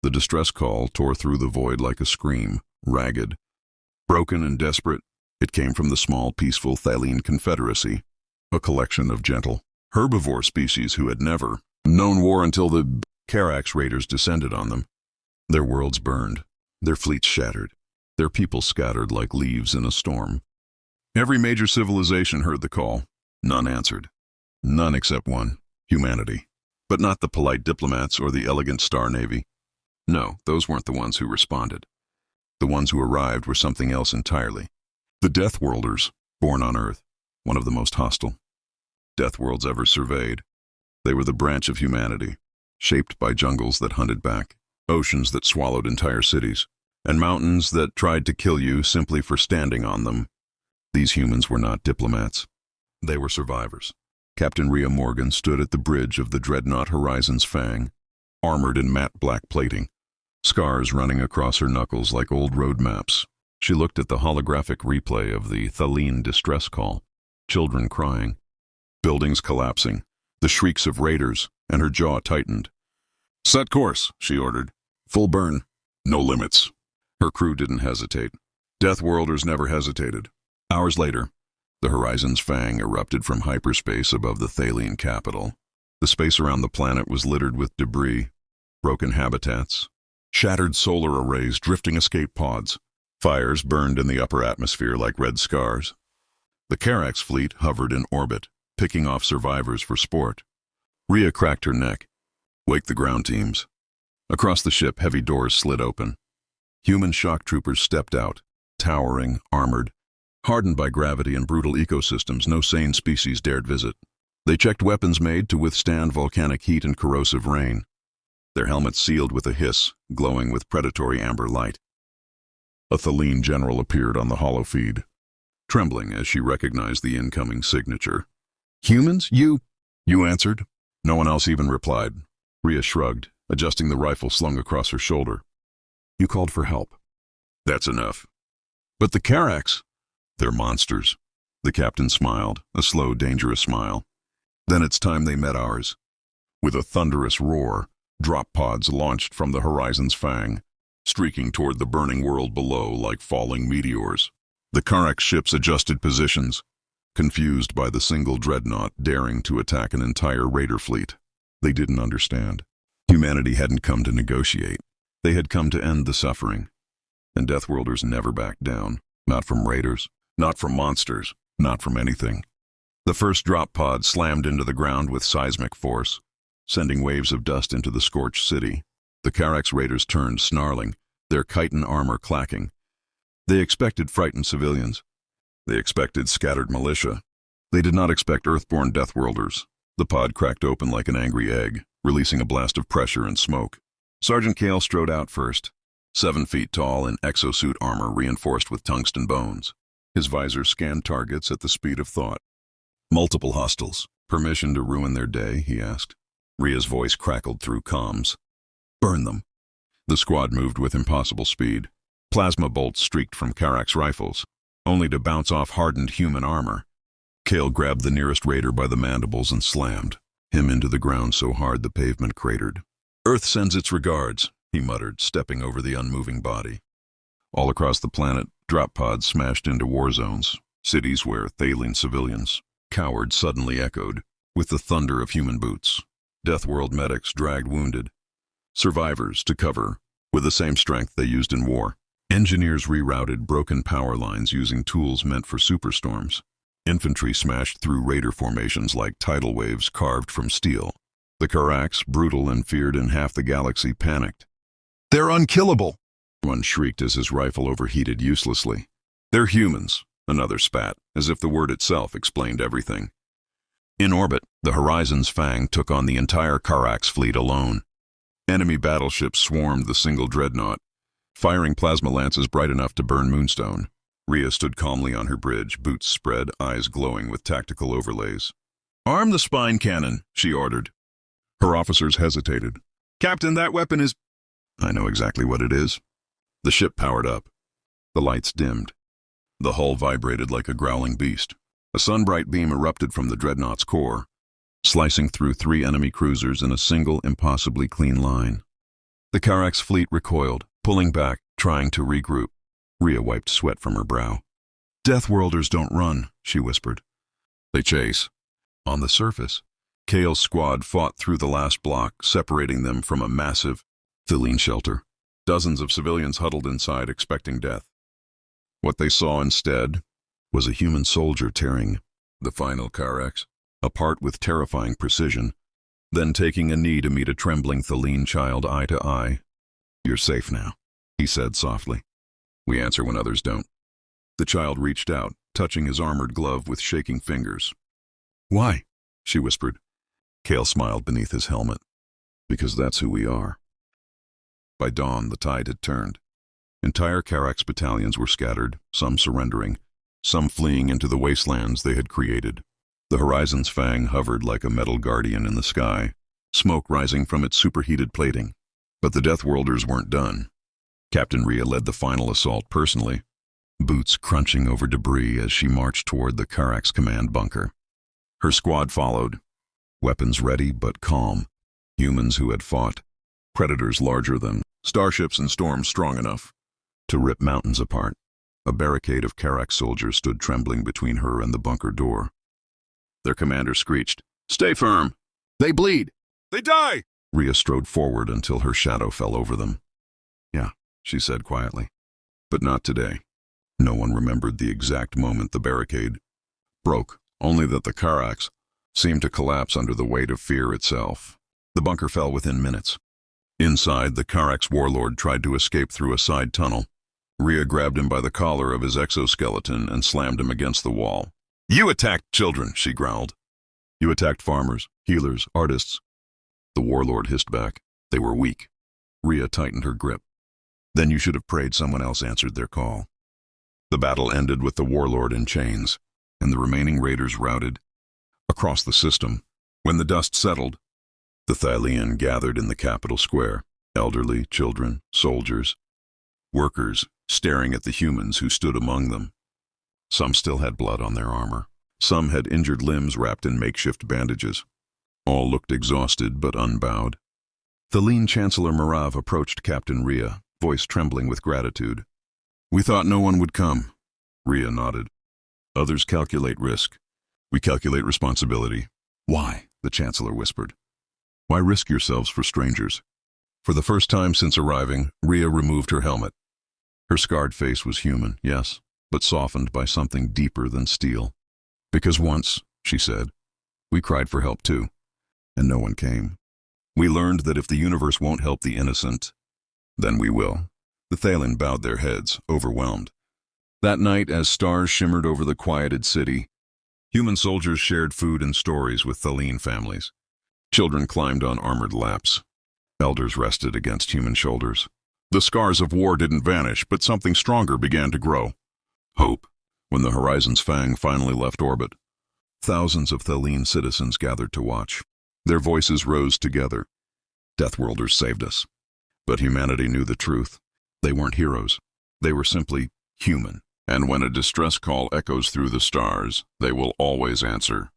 The distress call tore through the void like a scream, ragged. Broken and desperate, it came from the small, peaceful Thaleen Confederacy, a collection of gentle, herbivore species who had never known war until the Karax raiders descended on them. Their worlds burned, their fleets shattered, their people scattered like leaves in a storm. Every major civilization heard the call. None answered. None except one, humanity. But not the polite diplomats or the elegant Star Navy. No, those weren't the ones who responded. The ones who arrived were something else entirely. The Deathworlders, born on Earth, one of the most hostile Deathworlds ever surveyed. They were the branch of humanity, shaped by jungles that hunted back, oceans that swallowed entire cities, and mountains that tried to kill you simply for standing on them. These humans were not diplomats. They were survivors. Captain Rhea Morgan stood at the bridge of the dreadnought Horizon's Fang, armored in matte black plating, scars running across her knuckles like old road maps. She looked at the holographic replay of the Thaleen distress call, children crying, buildings collapsing, the shrieks of raiders, and her jaw tightened. "Set course," she ordered. "Full burn. No limits." Her crew didn't hesitate. Deathworlders never hesitated. Hours later, the Horizon's Fang erupted from hyperspace above the Thaleen capital. The space around the planet was littered with debris, broken habitats, shattered solar arrays, drifting escape pods. Fires burned in the upper atmosphere like red scars. The Karax fleet hovered in orbit, picking off survivors for sport. Rhea cracked her neck. "Wake the ground teams." Across the ship, heavy doors slid open. Human shock troopers stepped out, towering, armored, hardened by gravity and brutal ecosystems no sane species dared visit. They checked weapons made to withstand volcanic heat and corrosive rain, their helmets sealed with a hiss, glowing with predatory amber light. A Thaleen general appeared on the holofeed, trembling as she recognized the incoming signature. "Humans? You answered." No one else even replied. Rhea shrugged, adjusting the rifle slung across her shoulder. "You called for help." "That's enough." "But the Karax?" "They're monsters." The captain smiled, a slow, dangerous smile. Then it's time they met ours. With a thunderous roar, drop pods launched from the Horizon's Fang, streaking toward the burning world below like falling meteors. The Karax ships adjusted positions, confused by the single dreadnought daring to attack an entire raider fleet. They didn't understand. Humanity hadn't come to negotiate. They had come to end the suffering. And Deathworlders never backed down. Not from raiders, not from monsters, not from anything. The first drop pod slammed into the ground with seismic force, sending waves of dust into the scorched city. The Karax raiders turned, snarling, their chitin armor clacking. They expected frightened civilians. They expected scattered militia. They did not expect Earthborn Deathworlders. The pod cracked open like an angry egg, releasing a blast of pressure and smoke. Sergeant Kale strode out first, 7 feet tall in exosuit armor reinforced with tungsten bones. His visor scanned targets at the speed of thought. "Multiple hostiles. Permission to ruin their day?" he asked. Rhea's voice crackled through comms. "Burn them." The squad moved with impossible speed. Plasma bolts streaked from Karax rifles, only to bounce off hardened human armor. Kale grabbed the nearest raider by the mandibles and slammed him into the ground so hard the pavement cratered. "Earth sends its regards," he muttered, stepping over the unmoving body. All across the planet, drop pods smashed into war zones, cities where Thaleen civilians cowered suddenly echoed with the thunder of human boots. Deathworld medics dragged wounded survivors to cover with the same strength they used in war. Engineers rerouted broken power lines using tools meant for superstorms. Infantry smashed through raider formations like tidal waves carved from steel. The Karax, brutal and feared in half the galaxy, panicked. "They're unkillable!" One shrieked as his rifle overheated uselessly. "They're humans," another spat, as if the word itself explained everything. In orbit, the Horizon's Fang took on the entire Karax fleet alone. Enemy battleships swarmed the single dreadnought, firing plasma lances bright enough to burn Moonstone. Rhea stood calmly on her bridge, boots spread, eyes glowing with tactical overlays. "Arm the spine cannon," she ordered. Her officers hesitated. "Captain, that weapon is—" "I know exactly what it is." The ship powered up. The lights dimmed. The hull vibrated like a growling beast. A sunbright beam erupted from the dreadnought's core, slicing through 3 enemy cruisers in a single, impossibly clean line. The Karax fleet recoiled, pulling back, trying to regroup. Rhea wiped sweat from her brow. "Deathworlders don't run," she whispered. "They chase." On the surface, Kale's squad fought through the last block, separating them from a massive Thaleen shelter. Dozens of civilians huddled inside, expecting death. What they saw instead was a human soldier tearing the final Karax apart with terrifying precision, then taking a knee to meet a trembling Thaleen child eye to eye. "You're safe now," he said softly. "We answer when others don't." The child reached out, touching his armored glove with shaking fingers. "Why?" she whispered. Kale smiled beneath his helmet. "Because that's who we are." By dawn, the tide had turned. Entire Karax battalions were scattered, some surrendering, some fleeing into the wastelands they had created. The horizon's fang hovered like a metal guardian in the sky, smoke rising from its superheated plating. But the Deathworlders weren't done. Captain Rhea led the final assault personally, boots crunching over debris as she marched toward the Karax command bunker. Her squad followed, weapons ready but calm, humans who had fought, predators larger than starships and storms strong enough to rip mountains apart. A barricade of Karax soldiers stood trembling between her and the bunker door. Their commander screeched, "Stay firm! They bleed! They die!" Rhea strode forward until her shadow fell over them. "Yeah," she said quietly. But not today. No one remembered the exact moment the barricade broke, only that the Karax seemed to collapse under the weight of fear itself. The bunker fell within minutes. Inside, the Karax warlord tried to escape through a side tunnel. Rhea grabbed him by the collar of his exoskeleton and slammed him against the wall. "You attacked children," she growled. "You attacked farmers, healers, artists." The warlord hissed back. "They were weak." Rhea tightened her grip. "Then you should have prayed someone else answered their call." The battle ended with the warlord in chains, and the remaining raiders routed. Across the system, when the dust settled, the Thaleen gathered in the capital square, elderly, children, soldiers, workers, staring at the humans who stood among them. Some still had blood on their armor. Some had injured limbs wrapped in makeshift bandages. All looked exhausted but unbowed. Thaleen Chancellor Marav approached Captain Rhea, voice trembling with gratitude. "We thought no one would come." Rhea nodded. "Others calculate risk. We calculate responsibility." "Why?" the Chancellor whispered. "Why risk yourselves for strangers?" For the first time since arriving, Rhea removed her helmet. Her scarred face was human, yes, but softened by something deeper than steel. "Because once," she said, "we cried for help too, and no one came. We learned that if the universe won't help the innocent, then we will." The Thaleen bowed their heads, overwhelmed. That night, as stars shimmered over the quieted city, human soldiers shared food and stories with Thaleen families. Children climbed on armored laps. Elders rested against human shoulders. The scars of war didn't vanish, but something stronger began to grow. Hope. When the horizon's fang finally left orbit, thousands of Thaleen citizens gathered to watch. Their voices rose together. Deathworlders saved us. But humanity knew the truth. They weren't heroes. They were simply human. And when a distress call echoes through the stars, they will always answer,